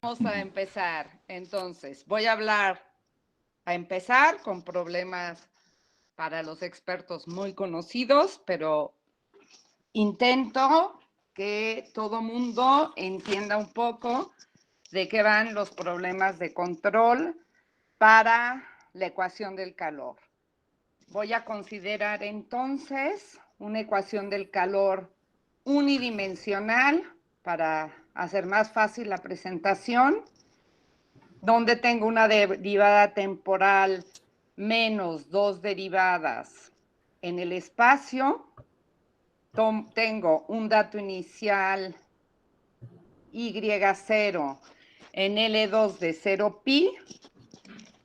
Vamos a empezar. Entonces, voy a empezar con problemas para los expertos muy conocidos, pero intento que todo mundo entienda un poco de qué van los problemas de control para la ecuación del calor. Voy a considerar entonces una ecuación del calor unidimensional para hacer más fácil la presentación, donde tengo una derivada temporal menos dos derivadas en el espacio. Tengo un dato inicial Y0 en L2 de 0pi.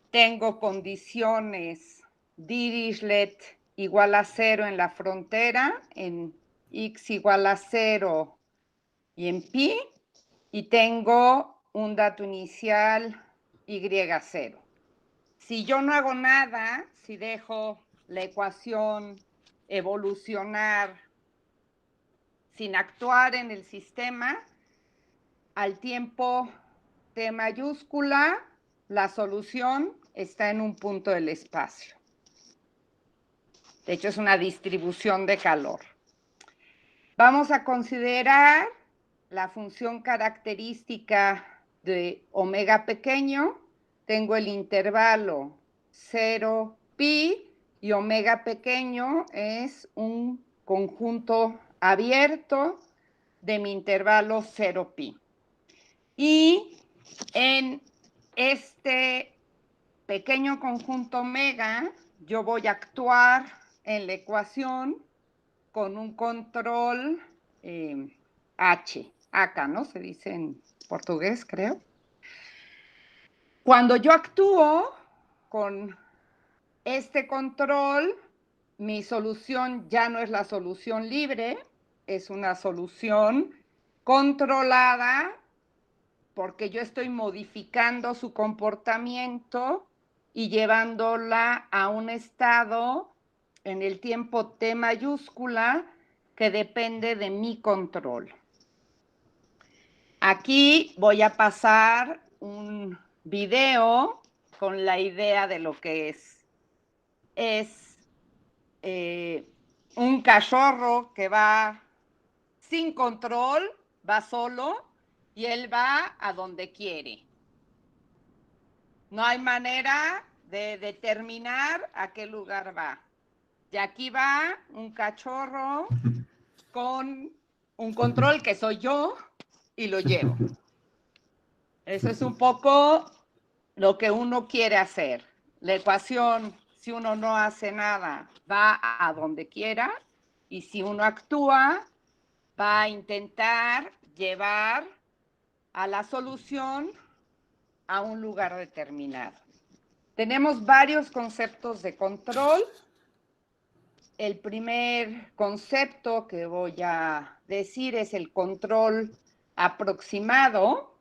Tengo condiciones Dirichlet igual a 0 en la frontera, en x igual a 0 y en pi. Y tengo un dato inicial Y0. Si yo no hago nada, si dejo la ecuación evolucionar sin actuar en el sistema, al tiempo t mayúscula, la solución está en un punto del espacio. De hecho, es una distribución de calor. Vamos a considerar la función característica de omega pequeño. Tengo el intervalo 0pi y omega pequeño es un conjunto abierto de mi intervalo 0pi. Y en este pequeño conjunto omega, yo voy a actuar en la ecuación con un control H, acá, ¿no? Se dice en portugués, creo. Cuando yo actúo con este control, mi solución ya no es la solución libre, es una solución controlada porque yo estoy modificando su comportamiento y llevándola a un estado en el tiempo t mayúscula que depende de mi control. Aquí voy a pasar un video con la idea de lo que es. Es un cachorro que va sin control, va solo y él va a donde quiere. No hay manera de determinar a qué lugar va. Y aquí va un cachorro con un control que soy yo y lo llevo. Eso es un poco lo que uno quiere hacer. La ecuación, si uno no hace nada, va a donde quiera, y si uno actúa, va a intentar llevar a la solución a un lugar determinado. Tenemos varios conceptos de control. El primer concepto que voy a decir es el control aproximado.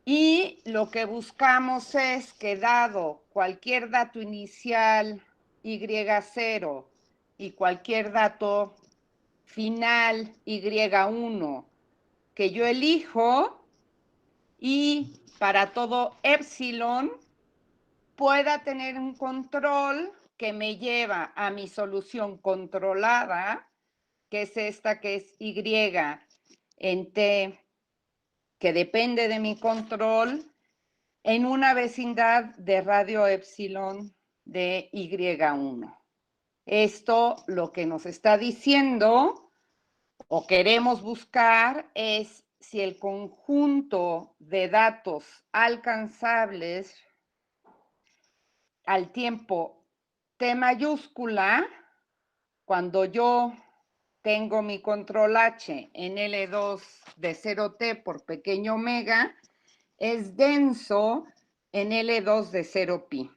Y lo que buscamos es que, dado cualquier dato inicial Y0 y cualquier dato final Y1 que yo elijo, y para todo epsilon pueda tener un control que me lleva a mi solución controlada, que es esta, que es Y en T, que depende de mi control, en una vecindad de radio epsilon de Y1. Esto lo que nos está diciendo o queremos buscar es si el conjunto de datos alcanzables al tiempo t mayúscula, cuando yo tengo mi control H en L2 de 0t por pequeño omega, es denso en L2 de 0pi.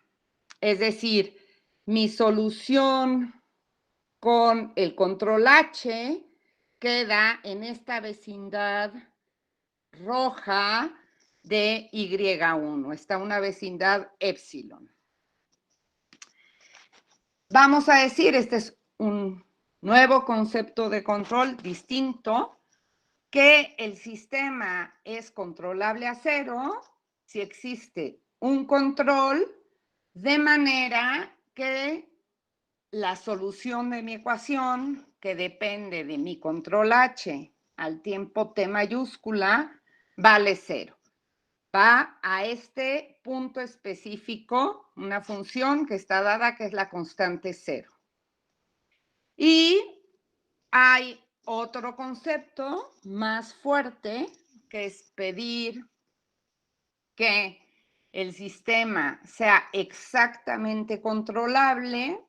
Es decir, mi solución con el control H queda en esta vecindad roja de Y1. Está una vecindad epsilon. Vamos a decir, este es un nuevo concepto de control distinto. que el sistema es controlable a cero si existe un control de manera que la solución de mi ecuación, que depende de mi control h al tiempo t mayúscula, vale cero. Va a este punto específico, una función que está dada, que es la constante cero. Y hay otro concepto más fuerte, que es pedir que el sistema sea exactamente controlable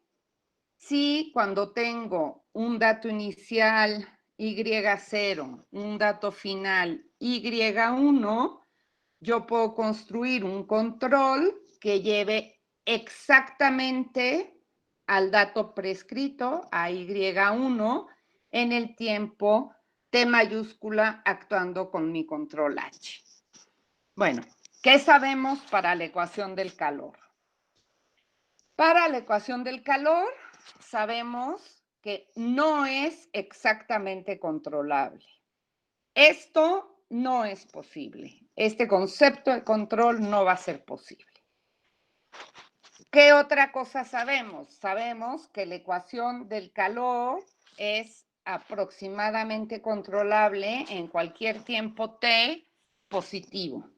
si cuando tengo un dato inicial Y0, un dato final Y1, yo puedo construir un control que lleve exactamente al dato prescrito, a Y1, en el tiempo T mayúscula actuando con mi control H. Bueno, ¿qué sabemos para la ecuación del calor? Para la ecuación del calor, sabemos que no es exactamente controlable. Esto no es posible. Este concepto de control no va a ser posible. ¿Qué otra cosa sabemos? Sabemos que la ecuación del calor es aproximadamente controlable en cualquier tiempo t positivo.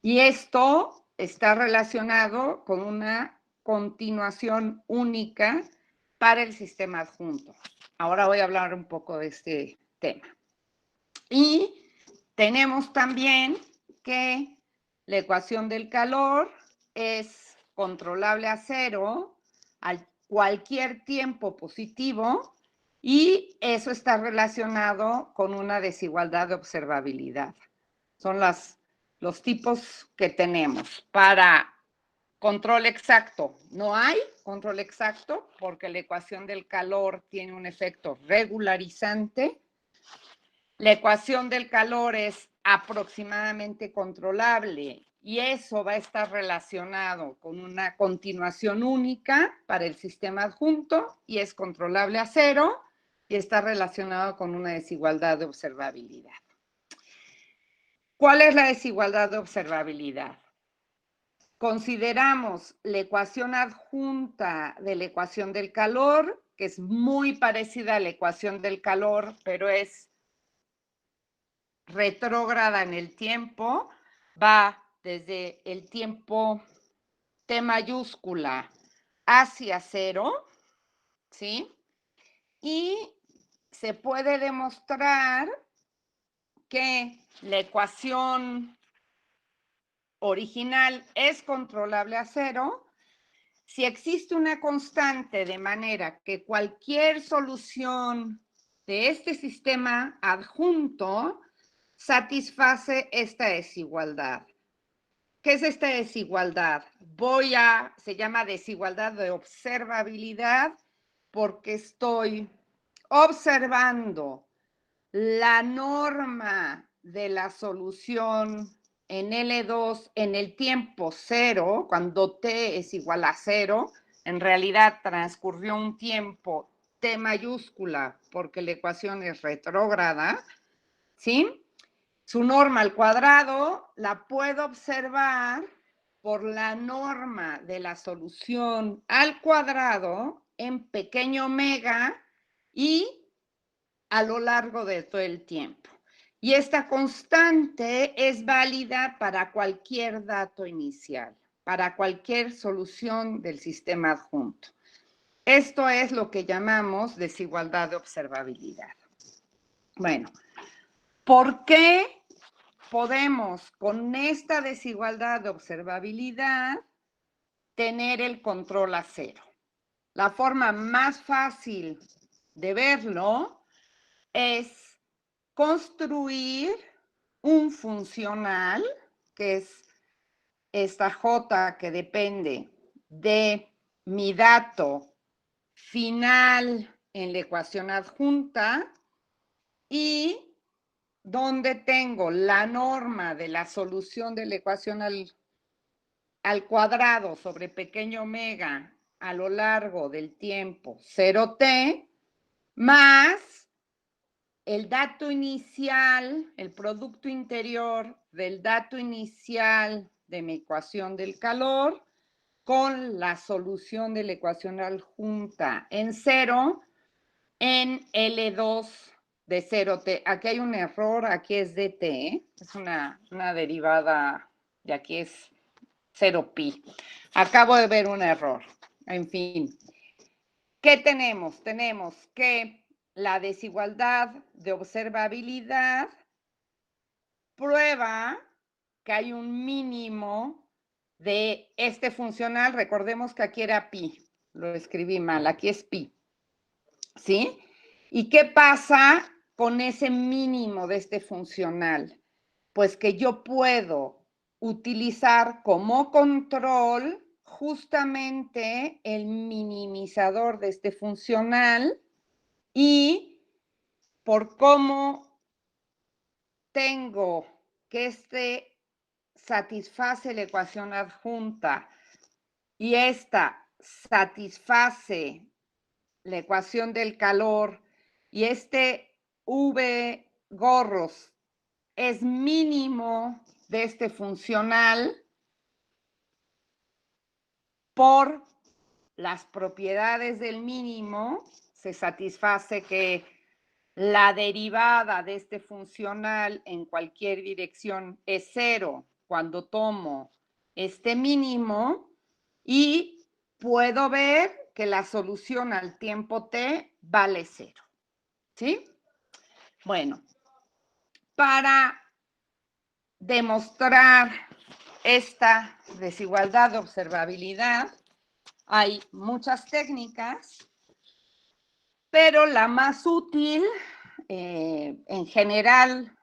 Y esto está relacionado con una continuación única para el sistema adjunto. Ahora voy a hablar un poco de este tema. Y tenemos también que la ecuación del calor es controlable a cero a cualquier tiempo positivo y eso está relacionado con una desigualdad de observabilidad. Son los tipos que tenemos. Para control exacto, no hay control exacto porque la ecuación del calor tiene un efecto regularizante. La ecuación del calor es aproximadamente controlable y eso va a estar relacionado con una continuación única para el sistema adjunto y es controlable a cero y está relacionado con una desigualdad de observabilidad. ¿Cuál es la desigualdad de observabilidad? Consideramos la ecuación adjunta de la ecuación del calor, que es muy parecida a la ecuación del calor, pero es retrógrada en el tiempo, va desde el tiempo T mayúscula hacia cero, ¿sí? Y se puede demostrar que la ecuación original es controlable a cero si existe una constante de manera que cualquier solución de este sistema adjunto satisface esta desigualdad. ¿Qué es esta desigualdad? Se llama desigualdad de observabilidad porque estoy observando la norma de la solución en L2 en el tiempo cero, cuando t es igual a cero, en realidad transcurrió un tiempo t mayúscula porque la ecuación es retrógrada, ¿sí? Su norma al cuadrado la puedo observar por la norma de la solución al cuadrado en pequeño omega y a lo largo de todo el tiempo. Y esta constante es válida para cualquier dato inicial, para cualquier solución del sistema adjunto. Esto es lo que llamamos desigualdad de observabilidad. Bueno, ¿por qué podemos con esta desigualdad de observabilidad tener el control a cero? La forma más fácil de verlo es construir un funcional, que es esta J que depende de mi dato final en la ecuación adjunta y donde tengo la norma de la solución de la ecuación al cuadrado sobre pequeño omega a lo largo del tiempo 0t más el dato inicial, el producto interior del dato inicial de mi ecuación del calor con la solución de la ecuación adjunta en cero en L2 de 0T. Aquí hay un error, aquí es dt, ¿eh? Es una derivada y aquí es 0pi. Acabo de ver un error. En fin, ¿qué tenemos? Tenemos que la desigualdad de observabilidad prueba que hay un mínimo de este funcional. Recordemos que aquí era pi, lo escribí mal, aquí es pi, ¿sí? ¿Y qué pasa con ese mínimo de este funcional? Pues que yo puedo utilizar como control justamente el minimizador de este funcional y por cómo tengo que satisface la ecuación adjunta y esta satisface la ecuación del calor y este V gorros es mínimo de este funcional por las propiedades del mínimo, se satisface que la derivada de este funcional en cualquier dirección es cero cuando tomo este mínimo y puedo ver que la solución al tiempo t vale cero. ¿Sí? Bueno, para demostrar esta desigualdad de observabilidad hay muchas técnicas, pero la más útil en general,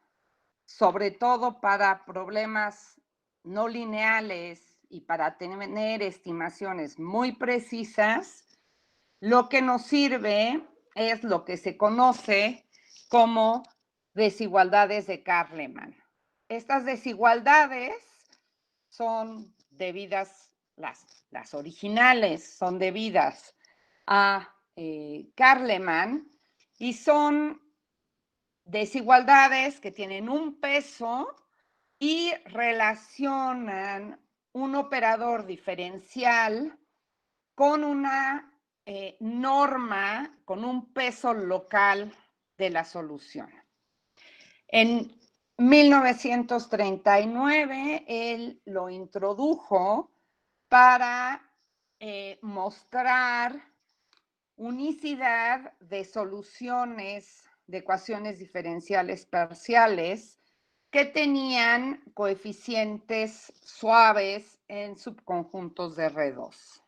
sobre todo para problemas no lineales y para tener estimaciones muy precisas, lo que nos sirve es lo que se conoce como desigualdades de Kahneman. Estas desigualdades son debidas, las originales son debidas a Kahneman y son desigualdades que tienen un peso y relacionan un operador diferencial con una norma, con un peso local de la solución. En 1939, él lo introdujo para mostrar unicidad de soluciones de ecuaciones diferenciales parciales que tenían coeficientes suaves en subconjuntos de R2.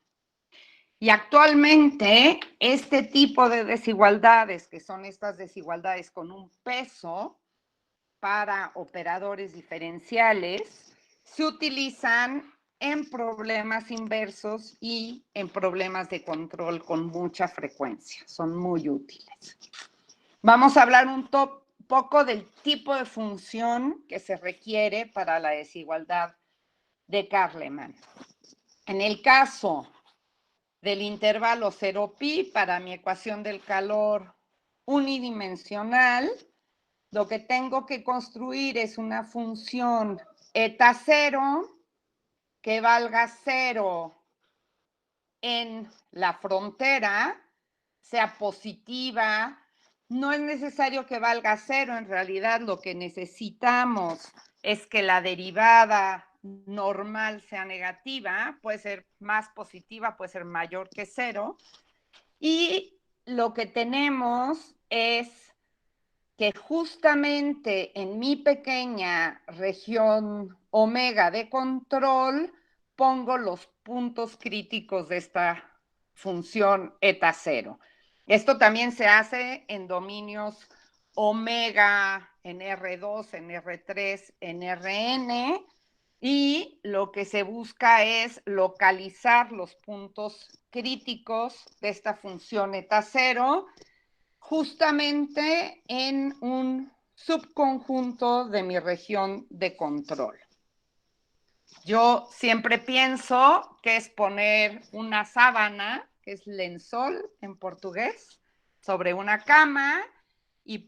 Y actualmente este tipo de desigualdades, que son estas desigualdades con un peso para operadores diferenciales, se utilizan en problemas inversos y en problemas de control con mucha frecuencia. Son muy útiles. Vamos a hablar un poco del tipo de función que se requiere para la desigualdad de Kahneman. En el caso del intervalo 0pi para mi ecuación del calor unidimensional, lo que tengo que construir es una función eta 0 que valga 0 en la frontera, sea positiva. No es necesario que valga 0, en realidad lo que necesitamos es que la derivada normal sea negativa, puede ser más positiva, puede ser mayor que 0. Y lo que tenemos es que justamente en mi pequeña región omega de control pongo los puntos críticos de esta función eta 0. Esto también se hace en dominios omega en R2, en R3, en Rn, y lo que se busca es localizar los puntos críticos de esta función eta 0 justamente en un subconjunto de mi región de control. Yo siempre pienso que es poner una sábana, que es lençol en portugués, sobre una cama y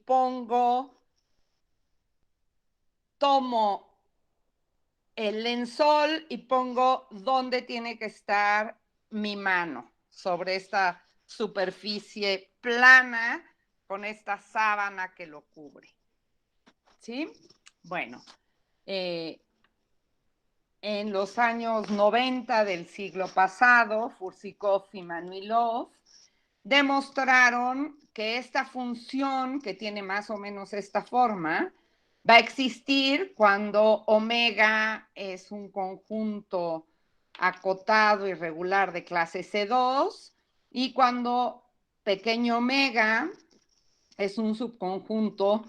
tomo el lençol y pongo dónde tiene que estar mi mano, sobre esta superficie plana con esta sábana que lo cubre. ¿Sí? Bueno, en los años 90 del siglo pasado, Fursikov y Manilov demostraron que esta función, que tiene más o menos esta forma, va a existir cuando omega es un conjunto acotado y regular de clase C2 y cuando pequeño omega es un subconjunto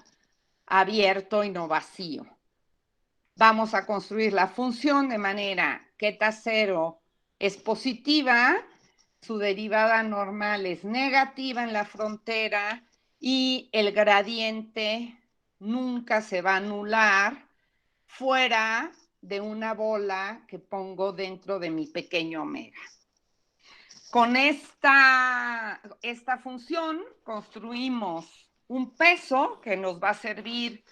abierto y no vacío. Vamos a construir la función de manera que θ 0 es positiva, su derivada normal es negativa en la frontera y el gradiente nunca se va a anular fuera de una bola que pongo dentro de mi pequeño omega. Con esta función construimos un peso que nos va a servir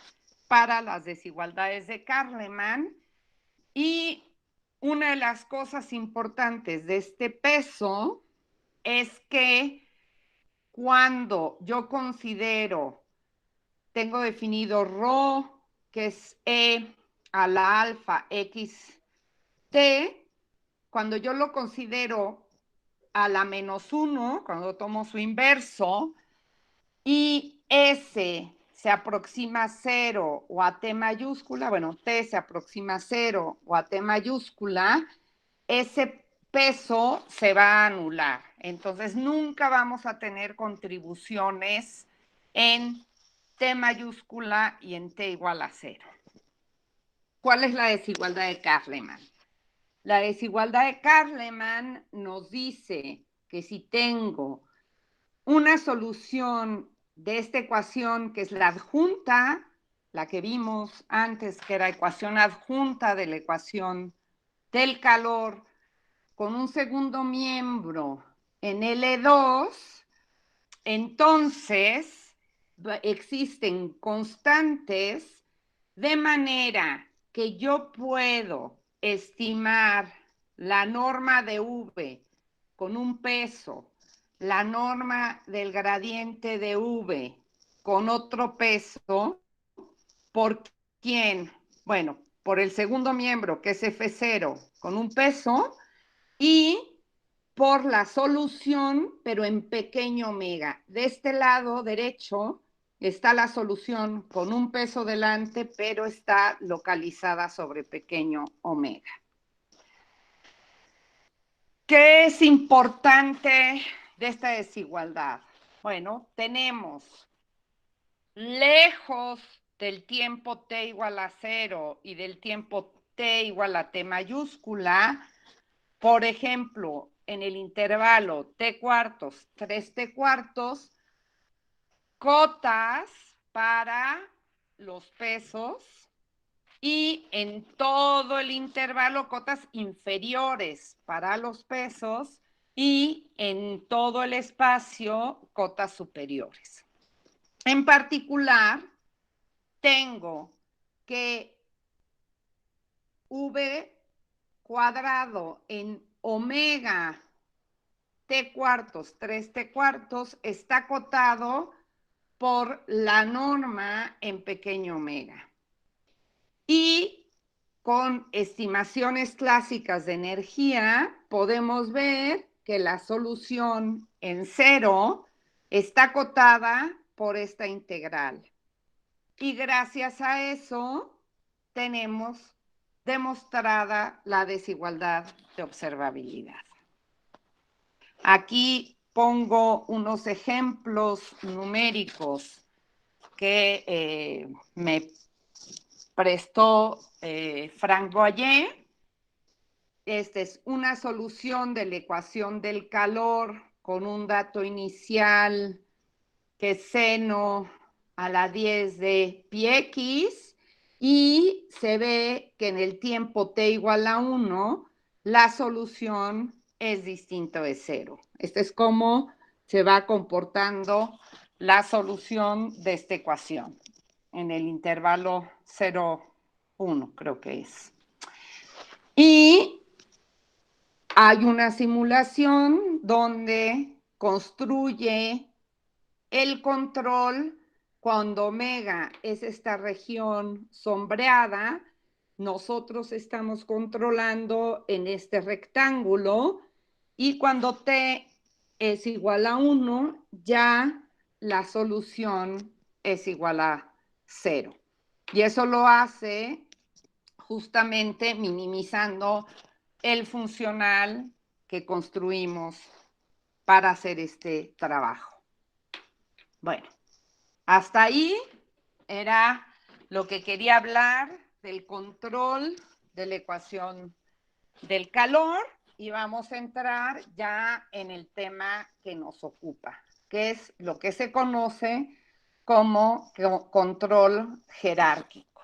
para las desigualdades de Kahneman y una de las cosas importantes de este peso es que cuando yo considero, tengo definido ρ, que es E a la alfa x t, cuando yo lo considero a la -1, cuando tomo su inverso, y S se aproxima a 0 o a T mayúscula, bueno, T se aproxima a 0 o a T mayúscula, ese peso se va a anular. Entonces, nunca vamos a tener contribuciones en T mayúscula y en T igual a 0. ¿Cuál es la desigualdad de Kahneman? La desigualdad de Kahneman nos dice que si tengo una solución de esta ecuación que es la adjunta, la que vimos antes, que era ecuación adjunta de la ecuación del calor, con un segundo miembro en L2, entonces existen constantes de manera que yo puedo estimar la norma de V con un peso, la norma del gradiente de V con otro peso, ¿por quién? Bueno, por el segundo miembro, que es F0, con un peso, y por la solución, pero en pequeño omega. De este lado derecho está la solución con un peso delante, pero está localizada sobre pequeño omega. ¿Qué es importante de esta desigualdad? Bueno, tenemos lejos del tiempo t igual a 0 y del tiempo t igual a t mayúscula, por ejemplo, en el intervalo t cuartos, 3t cuartos, cotas para los pesos y en todo el intervalo cotas inferiores para los pesos y en todo el espacio cotas superiores. En particular, tengo que V cuadrado en omega t cuartos, 3t cuartos, está acotado por la norma en pequeño omega. Y con estimaciones clásicas de energía, podemos ver que la solución en 0 está acotada por esta integral. Y gracias a eso tenemos demostrada la desigualdad de observabilidad. Aquí pongo unos ejemplos numéricos que me prestó Frank Boyer. Esta es una solución de la ecuación del calor con un dato inicial que es seno a la 10 de πx y se ve que en el tiempo t igual a 1 la solución es distinto de 0. Este es cómo se va comportando la solución de esta ecuación en el intervalo 0, 1, creo que es. Y hay una simulación donde construye el control cuando omega es esta región sombreada. Nosotros estamos controlando en este rectángulo y cuando t es igual a 1, ya la solución es igual a 0. Y eso lo hace justamente minimizando el funcional que construimos para hacer este trabajo. Bueno, hasta ahí era lo que quería hablar del control de la ecuación del calor y vamos a entrar ya en el tema que nos ocupa, que es lo que se conoce como control jerárquico.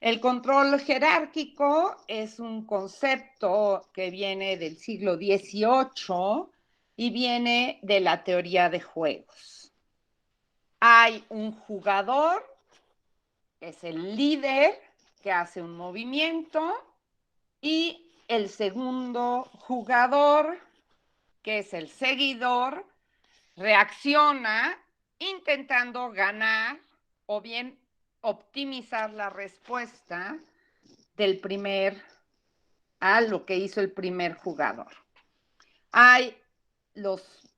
El control jerárquico es un concepto que viene del siglo XVIII y viene de la teoría de juegos. Hay un jugador, que es el líder, que hace un movimiento, y el segundo jugador, que es el seguidor, reacciona intentando ganar o bien optimizar la respuesta del a lo que hizo el primer jugador. Hay los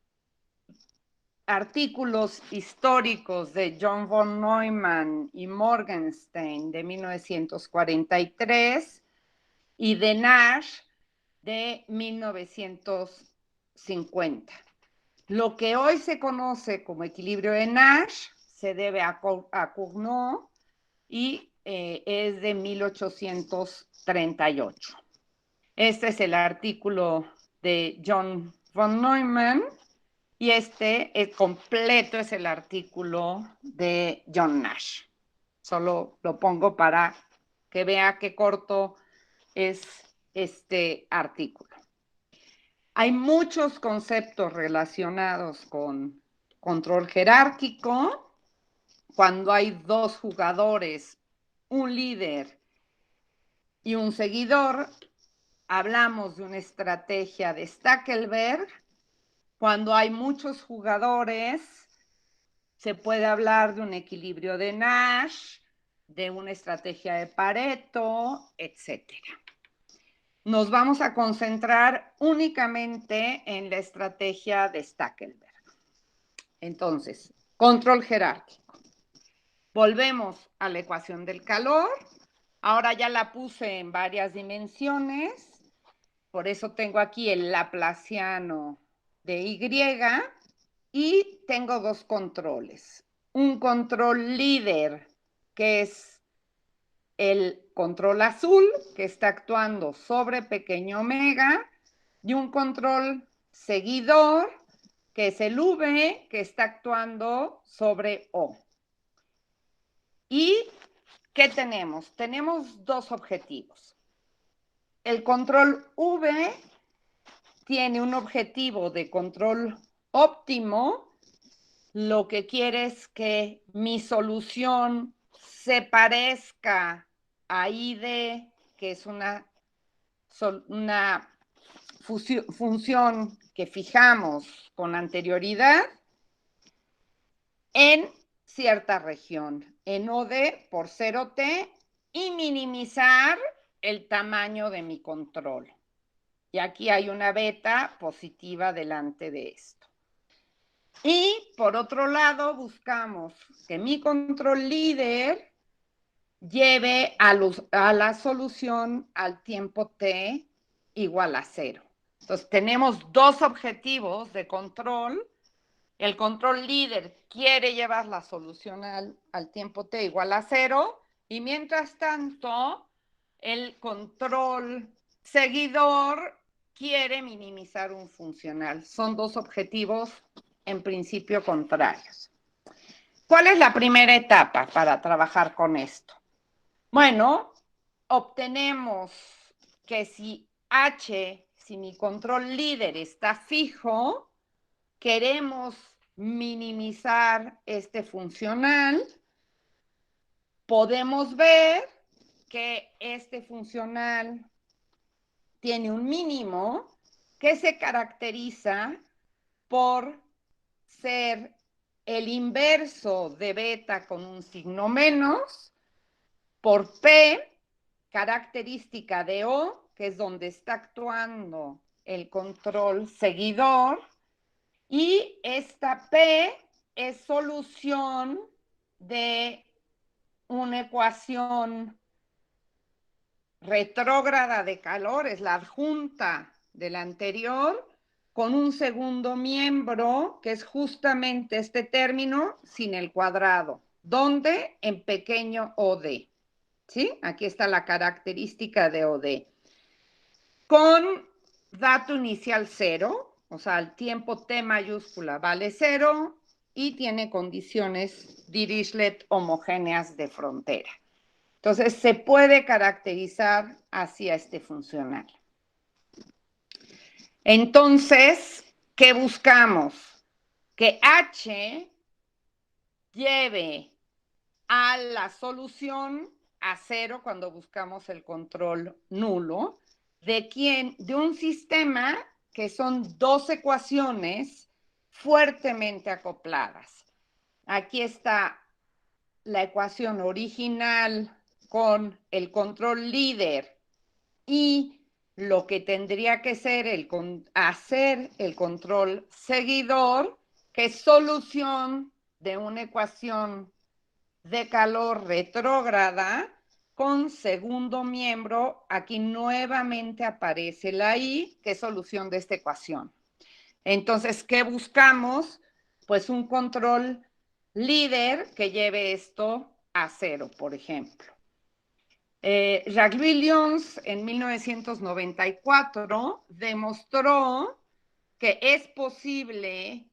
artículos históricos de John von Neumann y Morgenstern de 1943 y de Nash de 1950. Lo que hoy se conoce como equilibrio de Nash se debe a Cournot y es de 1838. Este es el artículo de John von Neumann y completo es el artículo de John Nash. Solo lo pongo para que vea qué corto es este artículo. Hay muchos conceptos relacionados con control jerárquico. Cuando hay dos jugadores, un líder y un seguidor, hablamos de una estrategia de Stackelberg. Cuando hay muchos jugadores, se puede hablar de un equilibrio de Nash, de una estrategia de Pareto, etc. Nos vamos a concentrar únicamente en la estrategia de Stackelberg. Entonces, control jerárquico. Volvemos a la ecuación del calor. Ahora ya la puse en varias dimensiones. Por eso tengo aquí el laplaciano de Y y tengo dos controles. Un control líder, que es el control azul, que está actuando sobre pequeño omega, y un control seguidor, que es el V, que está actuando sobre O. ¿Y qué tenemos? Tenemos dos objetivos. El control V tiene un objetivo de control óptimo. Lo que quiere es que mi solución se parezca a ID, que es una función que fijamos con anterioridad, en cierta región, en OD por 0T, y minimizar el tamaño de mi control. Y aquí hay una beta positiva delante de esto. Y por otro lado, buscamos que mi control líder lleve a la solución al tiempo t igual a 0. Entonces, tenemos dos objetivos de control. El control líder quiere llevar la solución al tiempo t igual a 0 y mientras tanto, el control seguidor quiere minimizar un funcional. Son dos objetivos en principio contrarios. ¿Cuál es la primera etapa para trabajar con esto? Bueno, obtenemos que si mi control líder está fijo, queremos minimizar este funcional, podemos ver que este funcional tiene un mínimo que se caracteriza por ser el inverso de beta con un signo menos, por P, característica de O, que es donde está actuando el control seguidor, y esta P es solución de una ecuación retrógrada de calor, es la adjunta de la anterior, con un segundo miembro, que es justamente este término sin el cuadrado, donde en pequeño OD. ¿Sí? Aquí está la característica de OD. Con dato inicial 0, o sea, el tiempo T mayúscula vale 0 y tiene condiciones Dirichlet homogéneas de frontera. Entonces, se puede caracterizar hacia este funcional. Entonces, ¿qué buscamos? Que H lleve a la solución a 0 cuando buscamos el control nulo. ¿De quién? De un sistema que son dos ecuaciones fuertemente acopladas. Aquí está la ecuación original con el control líder y lo que tendría que ser hacer el control seguidor, que es solución de una ecuación de calor retrógrada con segundo miembro. Aquí nuevamente aparece la I, que es solución de esta ecuación. Entonces, ¿qué buscamos? Pues un control líder que lleve esto a 0, por ejemplo. Jacques-Louis en 1994 demostró que es posible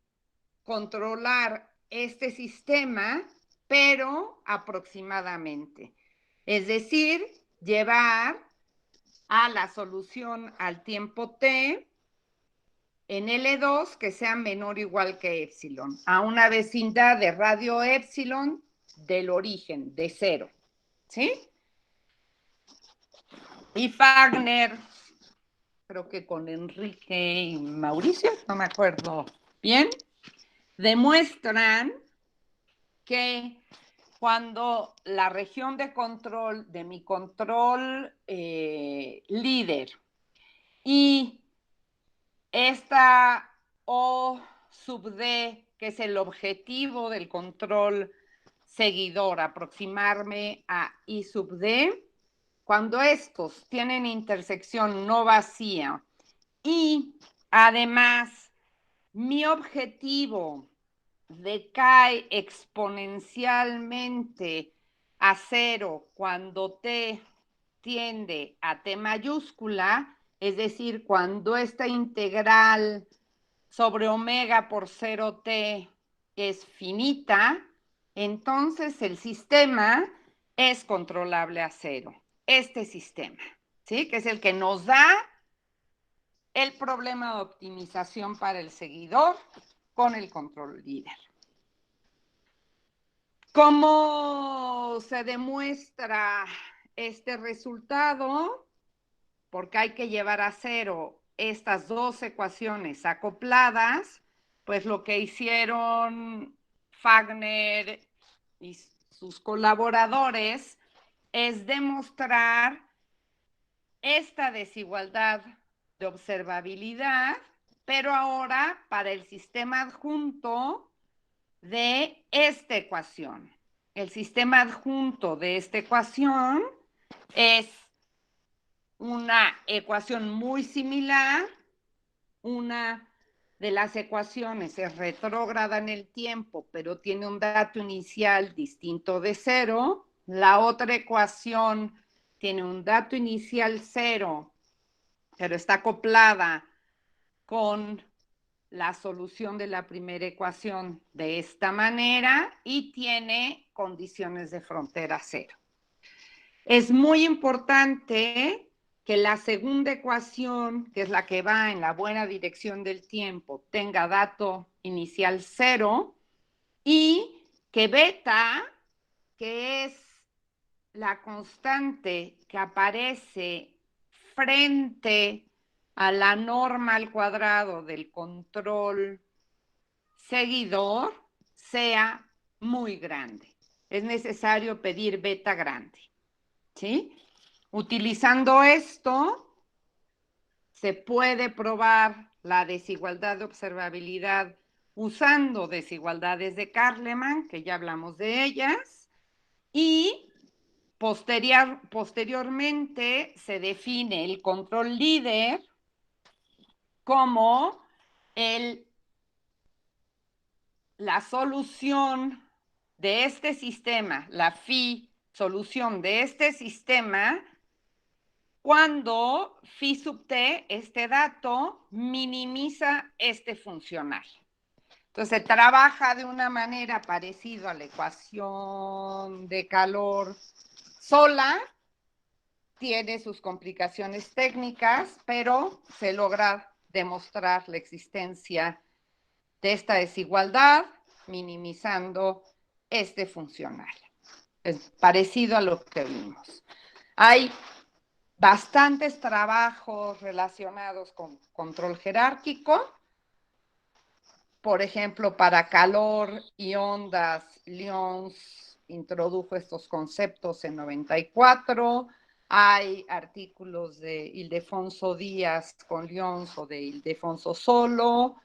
controlar este sistema, pero aproximadamente. Es decir, llevar a la solución al tiempo t en L2 que sea menor o igual que epsilon, a una vecindad de radio epsilon del origen, de 0. ¿Sí? Y Wagner, creo que con Enrique y Mauricio, no me acuerdo bien, demuestran que cuando la región de control de mi control líder y esta O sub D, que es el objetivo del control seguidor, aproximarme a I sub D, cuando estos tienen intersección no vacía y además mi objetivo decae exponencialmente a 0 cuando t tiende a t mayúscula, es decir, cuando esta integral sobre omega por 0t es finita, entonces el sistema es controlable a 0. Este sistema, ¿sí? Que es el que nos da el problema de optimización para el seguidor con el control líder. ¿Cómo se demuestra este resultado? Porque hay que llevar a 0 estas dos ecuaciones acopladas, pues lo que hicieron Wagner y sus colaboradores es demostrar esta desigualdad de observabilidad, pero ahora para el sistema adjunto de esta ecuación. El sistema adjunto de esta ecuación es una ecuación muy similar. Una de las ecuaciones es retrógrada en el tiempo, pero tiene un dato inicial distinto de 0. La otra ecuación tiene un dato inicial 0, pero está acoplada con la solución de la primera ecuación de esta manera y tiene condiciones de frontera 0. Es muy importante que la segunda ecuación, que es la que va en la buena dirección del tiempo, tenga dato inicial 0, y que beta, que es la constante que aparece frente a la norma al cuadrado del control seguidor, sea muy grande. Es necesario pedir beta grande, ¿sí? Utilizando esto, se puede probar la desigualdad de observabilidad usando desigualdades de Carleman, que ya hablamos de ellas, y posteriormente se define el control líder como la solución de este sistema, la phi solución de este sistema, cuando phi sub t, este dato, minimiza este funcional. Entonces, se trabaja de una manera parecida a la ecuación de calor sola, tiene sus complicaciones técnicas, pero se logra demostrar la existencia de esta desigualdad, minimizando este funcional. Es parecido a lo que vimos. Hay bastantes trabajos relacionados con control jerárquico. Por ejemplo, para calor y ondas, Lyons introdujo estos conceptos en 94. Hay artículos de Ildefonso Díaz con Lyons o de Ildefonso solo.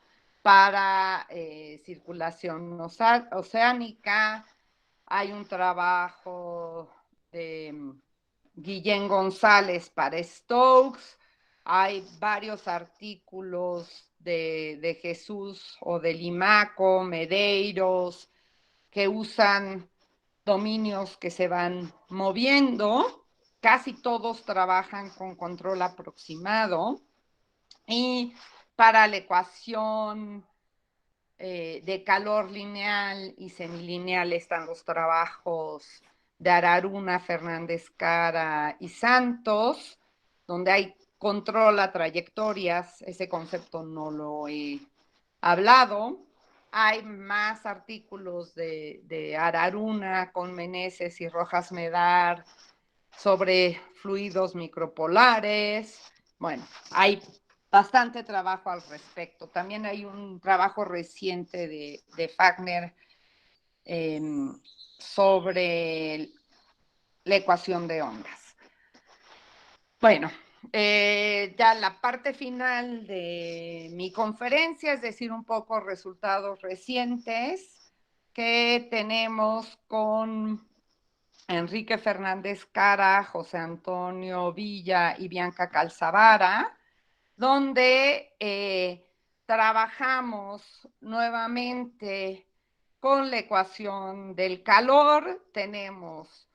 Para circulación oceánica, hay un trabajo de Guillén González para Stokes, hay varios artículos de Jesús o de Limaco, Medeiros, que usan dominios que se van moviendo. Casi todos trabajan con control aproximado. Y para la ecuación de calor lineal y semilineal están los trabajos de Araruna, Fernández Cara y Santos, donde hay control a trayectorias. Ese concepto no lo he hablado. Hay más artículos de Araruna con Meneses y Rojas Medar sobre fluidos micropolares. Bueno, hay bastante trabajo al respecto. También hay un trabajo reciente de Fagner sobre la ecuación de ondas. Bueno, ya la parte final de mi conferencia, es decir, un poco resultados recientes que tenemos con Enrique Fernández Cara, José Antonio Villa y Bianca Calzavara, donde trabajamos nuevamente con la ecuación del calor. Tenemos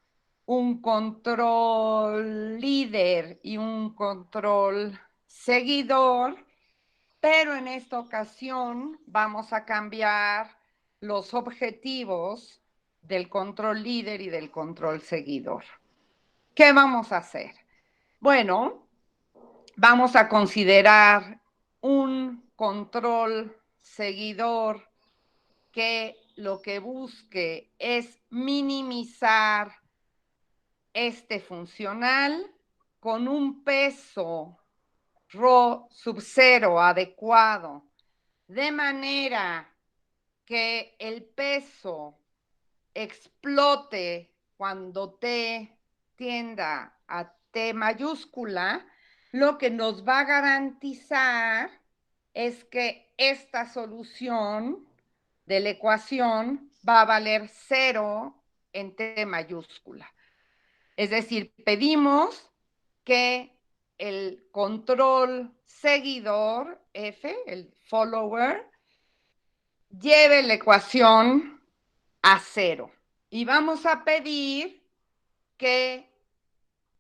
un control líder y un control seguidor, pero en esta ocasión vamos a cambiar los objetivos del control líder y del control seguidor. ¿Qué vamos a hacer? Bueno, vamos a considerar un control seguidor que lo que busque es minimizar este funcional con un peso ρ sub 0 adecuado, de manera que el peso explote cuando t tienda a t mayúscula, lo que nos va a garantizar es que esta solución de la ecuación va a valer 0 en t mayúscula. Es decir, pedimos que el control seguidor, F, el follower, lleve la ecuación a 0. Y vamos a pedir que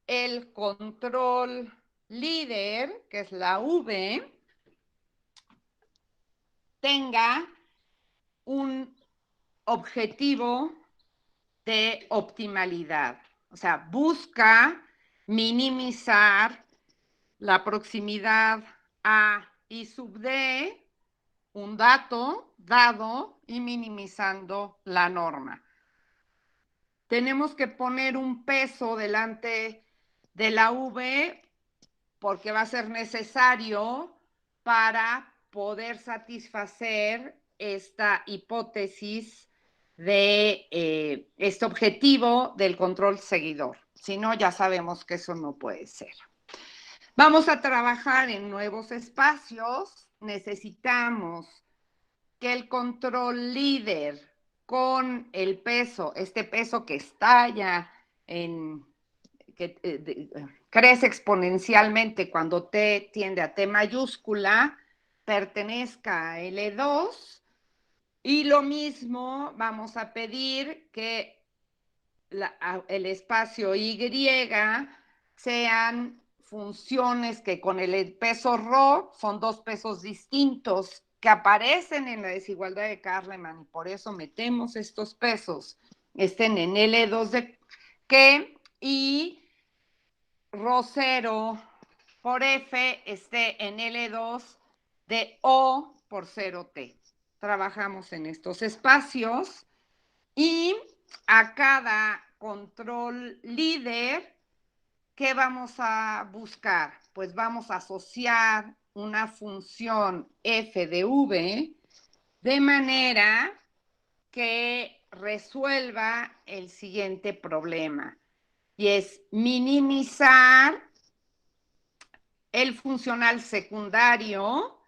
el control líder, que es la V, tenga un objetivo de optimalidad. O sea, busca minimizar la proximidad a I sub D un dato dado y minimizando la norma. Tenemos que poner un peso delante de la V porque va a ser necesario para poder satisfacer esta hipótesis de este objetivo del control seguidor. Si no, ya sabemos que eso no puede ser. Vamos a trabajar en nuevos espacios. Necesitamos que el control líder con el peso, este peso que estalla que crece exponencialmente cuando T tiende a T mayúscula, pertenezca a L2, y lo mismo vamos a pedir que el espacio Y sean funciones que con el peso ρ son dos pesos distintos que aparecen en la desigualdad de Kahneman, y por eso metemos estos pesos, estén en L2 de que y ρ0 por F esté en L2 de O por 0T. Trabajamos en estos espacios y a cada control líder, ¿qué vamos a buscar? Pues vamos a asociar una función f de v de manera que resuelva el siguiente problema, y es minimizar el funcional secundario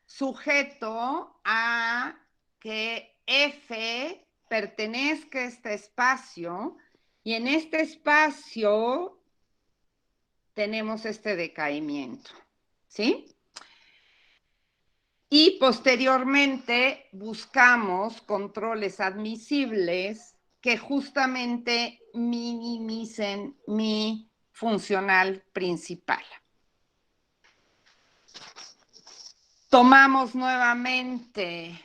sujeto a que f pertenezca a este espacio, y en este espacio tenemos este decaimiento, ¿sí? Y posteriormente buscamos controles admisibles que justamente minimicen mi funcional principal. Tomamos nuevamente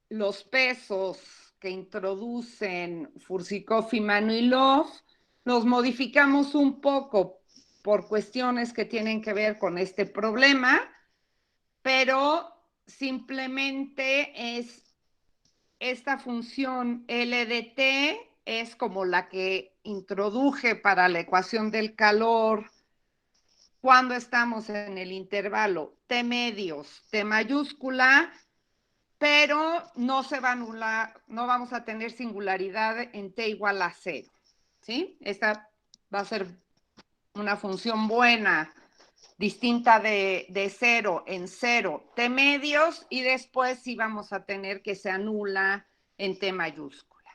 los pesos que introducen Fursikov y Manilov, los modificamos un poco por cuestiones que tienen que ver con este problema, pero simplemente es esta función L de T es como la que introduje para la ecuación del calor cuando estamos en el intervalo T medios, T mayúscula, pero no se va a anular, no vamos a tener singularidad en T igual a 0, ¿sí? Esta va a ser una función buena, distinta de 0 en 0, T medios, y después sí vamos a tener que se anula en T mayúscula,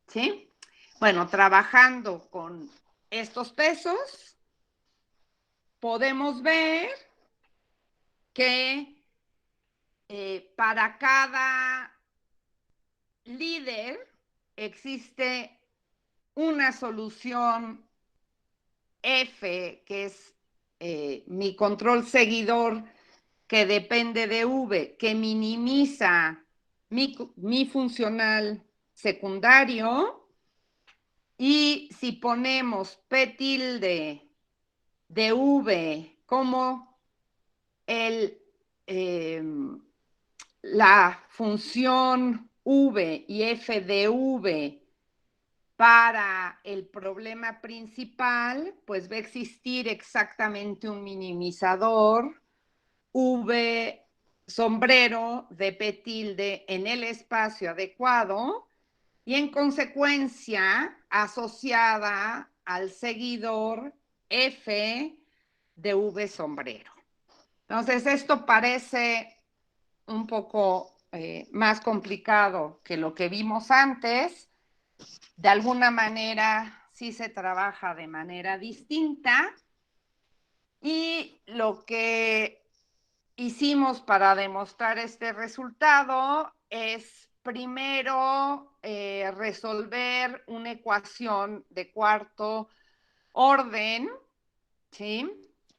¿sí? Bueno, trabajando con estos pesos, podemos ver que para cada líder existe una solución F, que es mi control seguidor que depende de V, que minimiza mi funcional secundario, y si ponemos P tilde de V como la función V y F de V para el problema principal, pues va a existir exactamente un minimizador V sombrero de P tilde en el espacio adecuado, y en consecuencia asociada al seguidor F de V sombrero. Entonces, esto parece un poco más complicado que lo que vimos antes. De alguna manera sí se trabaja de manera distinta, y lo que hicimos para demostrar este resultado es primero resolver una ecuación de cuarto orden, ¿sí?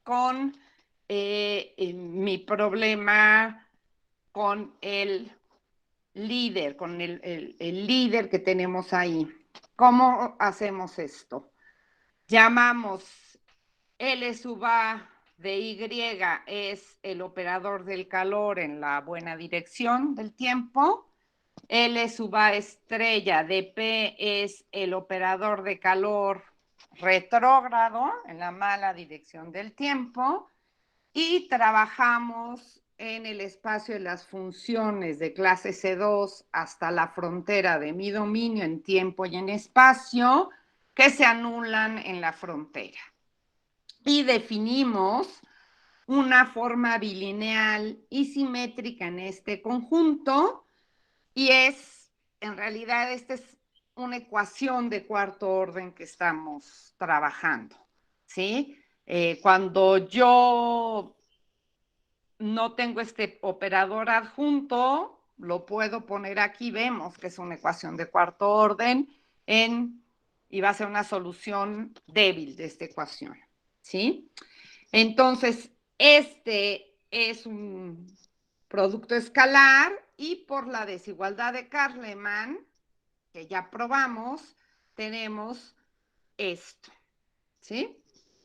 Con mi problema con el líder, con el líder que tenemos ahí. ¿Cómo hacemos esto? Llamamos L sub A de Y es el operador del calor en la buena dirección del tiempo. L sub A estrella de P es el operador de calor retrógrado en la mala dirección del tiempo. Y trabajamos en el espacio de las funciones de clase C2 hasta la frontera de mi dominio en tiempo y en espacio, que se anulan en la frontera. Y definimos una forma bilineal y simétrica en este conjunto, y en realidad, esta es una ecuación de cuarto orden que estamos trabajando, ¿sí? Cuando yo no tengo este operador adjunto, lo puedo poner aquí, vemos que es una ecuación de cuarto orden y va a ser una solución débil de esta ecuación, ¿sí? Entonces, este es un producto escalar y por la desigualdad de Kahneman, que ya probamos, tenemos esto, ¿sí?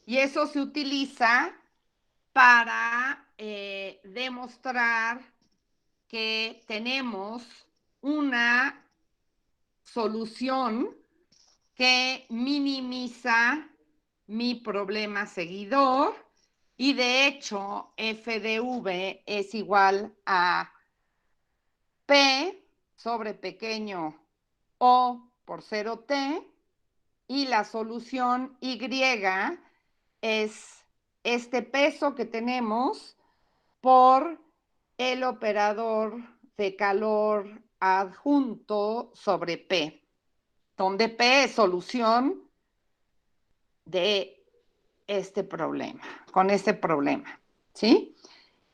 Y eso se utiliza para demostrar que tenemos una solución que minimiza mi problema seguidor, y de hecho f de v es igual a P sobre pequeño O por 0T, y la solución Y es este peso que tenemos por el operador de calor adjunto sobre P, donde P es solución de este problema, con este problema, ¿sí?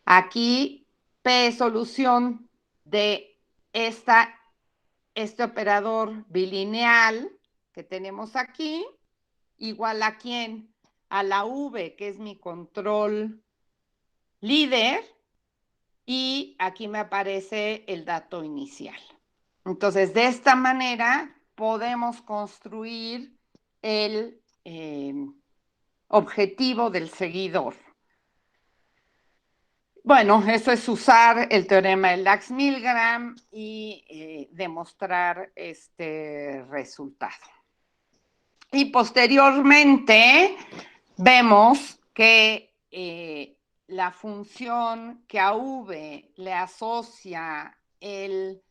Aquí P es solución de este operador bilineal que tenemos aquí, igual a quién, a la V, que es mi control líder, y aquí me aparece el dato inicial. Entonces, de esta manera podemos construir el objetivo del seguidor. Bueno, eso es usar el teorema de Lax-Milgram y demostrar este resultado. Y posteriormente vemos que la función que a V le asocia el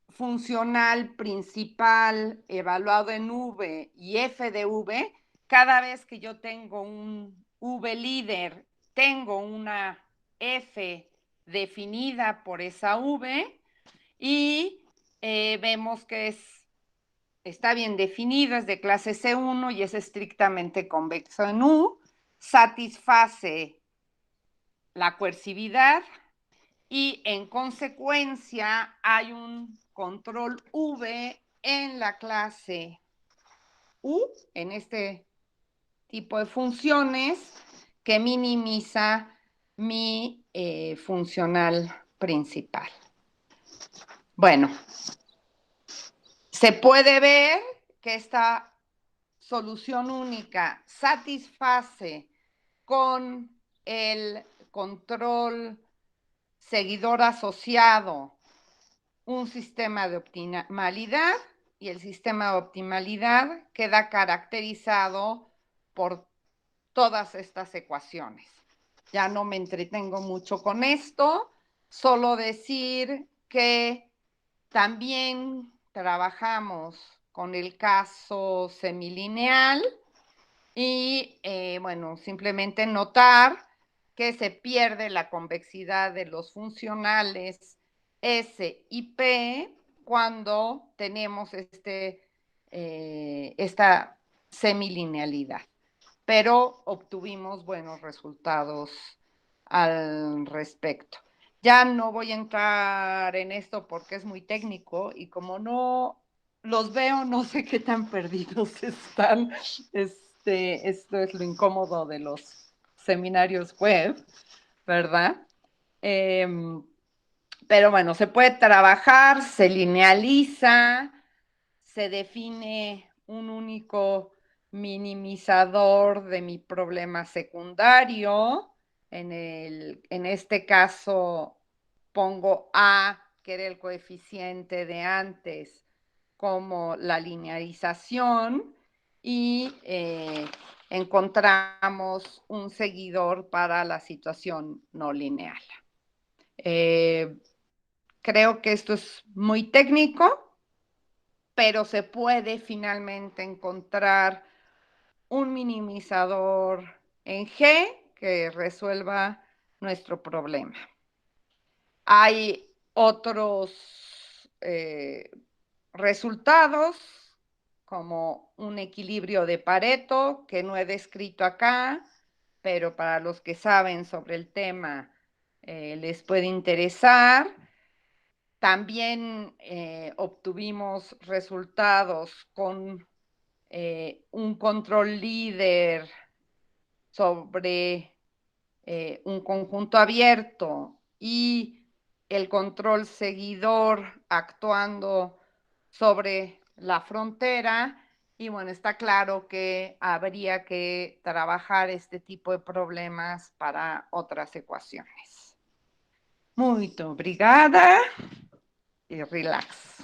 funcional principal evaluado en V y f de V, cada vez que yo tengo un V líder, tengo una f definida por esa V, y vemos que está bien definido, es de clase C1 y es estrictamente convexo en U, satisface la coercividad, y en consecuencia hay un control V en la clase U, en este tipo de funciones, que minimiza mi funcional principal. Bueno, se puede ver que esta solución única satisface con el control seguidor asociado un sistema de optimalidad, y el sistema de optimalidad queda caracterizado por todas estas ecuaciones. Ya no me entretengo mucho con esto, solo decir que también trabajamos con el caso semilineal y, bueno, simplemente notar que se pierde la convexidad de los funcionales S y P cuando tenemos esta semilinealidad, pero obtuvimos buenos resultados al respecto. Ya no voy a entrar en esto porque es muy técnico y como no los veo, no sé qué tan perdidos están. Esto es lo incómodo de los seminarios web, ¿verdad? Pero bueno, se puede trabajar, se linealiza, se define un único minimizador de mi problema secundario. En este caso pongo A, que era el coeficiente de antes, como la linearización, y encontramos un seguidor para la situación no lineal. Creo que esto es muy técnico, pero se puede finalmente encontrar un minimizador en G que resuelva nuestro problema. Hay otros resultados, como un equilibrio de Pareto, que no he descrito acá, pero para los que saben sobre el tema les puede interesar. También obtuvimos resultados con un control líder sobre un conjunto abierto y el control seguidor actuando sobre la frontera. Y bueno, está claro que habría que trabajar este tipo de problemas para otras ecuaciones. Muito obrigada y relax.